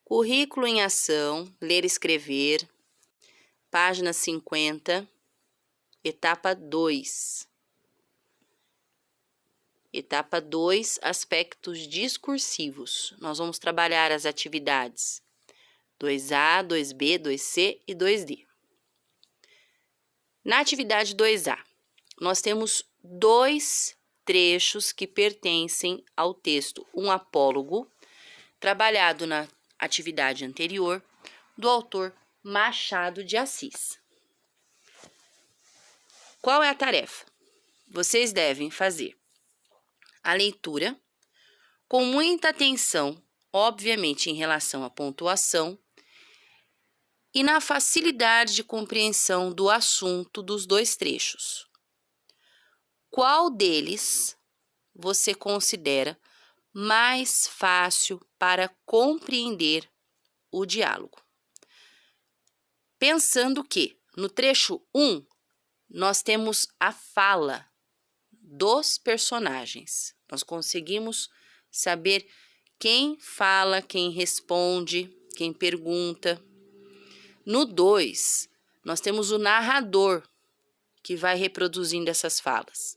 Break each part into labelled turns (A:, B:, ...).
A: Currículo em ação, ler e escrever, página 50, etapa 2. Etapa 2, aspectos discursivos. Nós vamos trabalhar as atividades 2A, 2B, 2C e 2D. Na atividade 2A, nós temos dois trechos que pertencem ao texto Um Apólogo, trabalhado na atividade anterior, do autor Machado de Assis. Qual é a tarefa? Vocês devem fazer a leitura com muita atenção, obviamente em relação à pontuação, e na facilidade de compreensão do assunto dos dois trechos. Qual deles você considera mais fácil para compreender o diálogo? Pensando que no trecho 1 nós temos a fala dos personagens. Nós conseguimos saber quem fala, quem responde, quem pergunta. No 2, nós temos o narrador, que vai reproduzindo essas falas.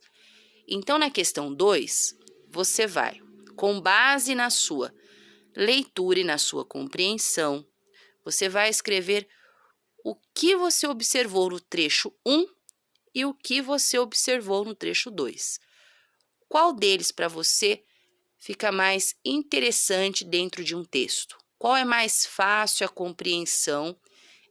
A: Então, na questão 2, você vai, com base na sua leitura e na sua compreensão, você vai escrever o que você observou no trecho 1 e o que você observou no trecho 2. Qual deles para você fica mais interessante dentro de um texto? Qual é mais fácil a compreensão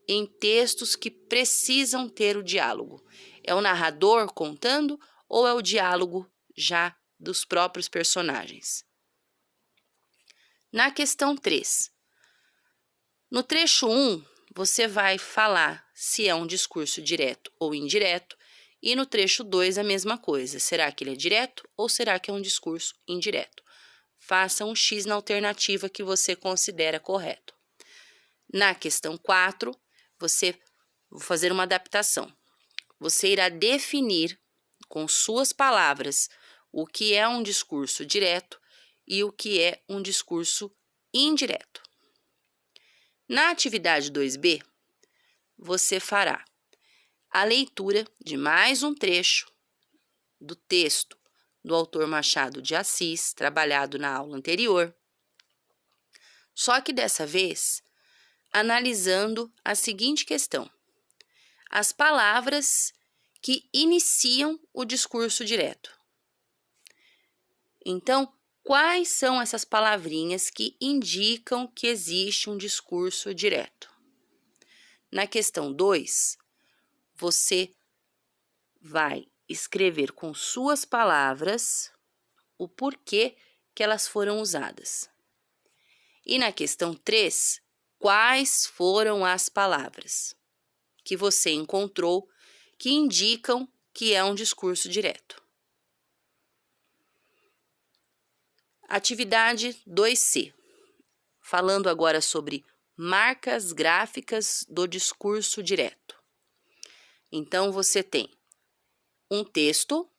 A: em textos que precisam ter o diálogo? É o narrador contando ou é o diálogo já dos próprios personagens? Na questão 3, no trecho 1, você vai falar se é um discurso direto ou indireto, e no trecho 2 a mesma coisa. Será que ele é direto ou será que é um discurso indireto? Faça um X na alternativa que você considera correto. Na questão 4, vou fazer uma adaptação. Você irá definir com suas palavras o que é um discurso direto e o que é um discurso indireto. Na atividade 2B, você fará a leitura de mais um trecho do texto do autor Machado de Assis, trabalhado na aula anterior, só que dessa vez analisando a seguinte questão: as palavras que iniciam o discurso direto. Então, quais são essas palavrinhas que indicam que existe um discurso direto? Na questão 2, você vai escrever com suas palavras o porquê que elas foram usadas. E na questão 3, quais foram as palavras que você encontrou que indicam que é um discurso direto? Atividade 2C, falando agora sobre marcas gráficas do discurso direto. Então, você tem um texto,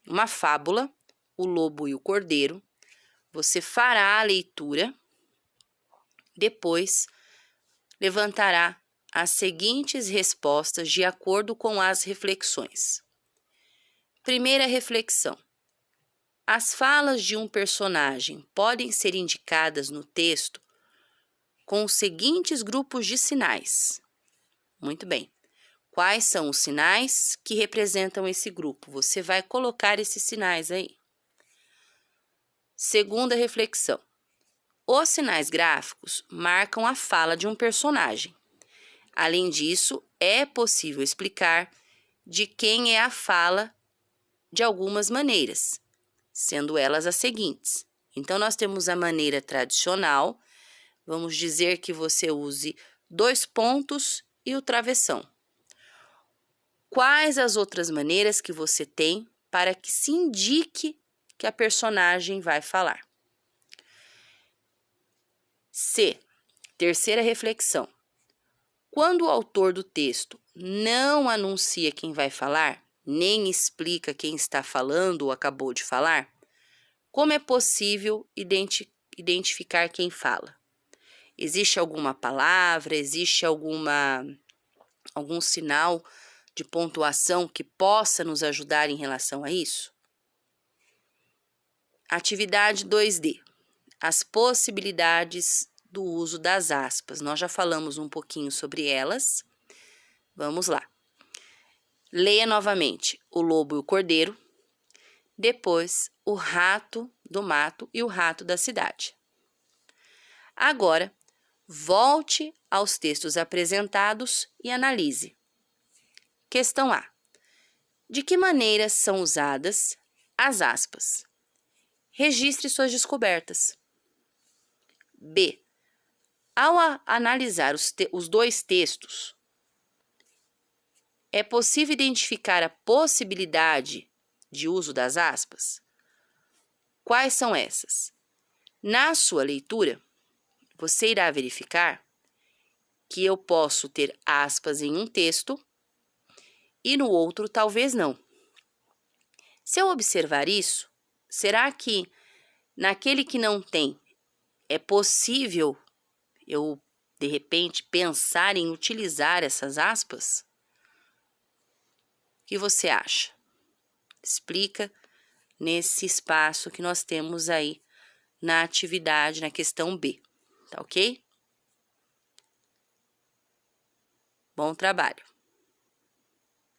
A: uma fábula, O Lobo e o Cordeiro. Você fará a leitura, depois levantará as seguintes respostas de acordo com as reflexões. Primeira reflexão: as falas de um personagem podem ser indicadas no texto com os seguintes grupos de sinais. Muito bem. Quais são os sinais que representam esse grupo? Você vai colocar esses sinais aí. Segunda reflexão: os sinais gráficos marcam a fala de um personagem. Além disso, é possível explicar de quem é a fala de algumas maneiras, sendo elas as seguintes. Então, nós temos a maneira tradicional, vamos dizer que você use 2 pontos e o travessão. Quais as outras maneiras que você tem para que se indique que a personagem vai falar? C. Terceira reflexão: quando o autor do texto não anuncia quem vai falar, nem explica quem está falando ou acabou de falar, como é possível identificar quem fala? Existe alguma palavra, existe algum sinal de pontuação que possa nos ajudar em relação a isso? Atividade 2D. As possibilidades do uso das aspas. Nós já falamos um pouquinho sobre elas. Vamos lá. Leia novamente O Lobo e o Cordeiro, depois O Rato do Mato e o Rato da Cidade. Agora, volte aos textos apresentados e analise. Questão A. De que maneira são usadas as aspas? Registre suas descobertas. B. Ao analisar os dois textos, é possível identificar a possibilidade de uso das aspas? Quais são essas? Na sua leitura, você irá verificar que eu posso ter aspas em um texto e no outro talvez não. Se eu observar isso, será que naquele que não tem é possível eu, de repente, pensar em utilizar essas aspas? O que você acha? Explica nesse espaço que nós temos aí na atividade, na questão B, tá ok? Bom trabalho!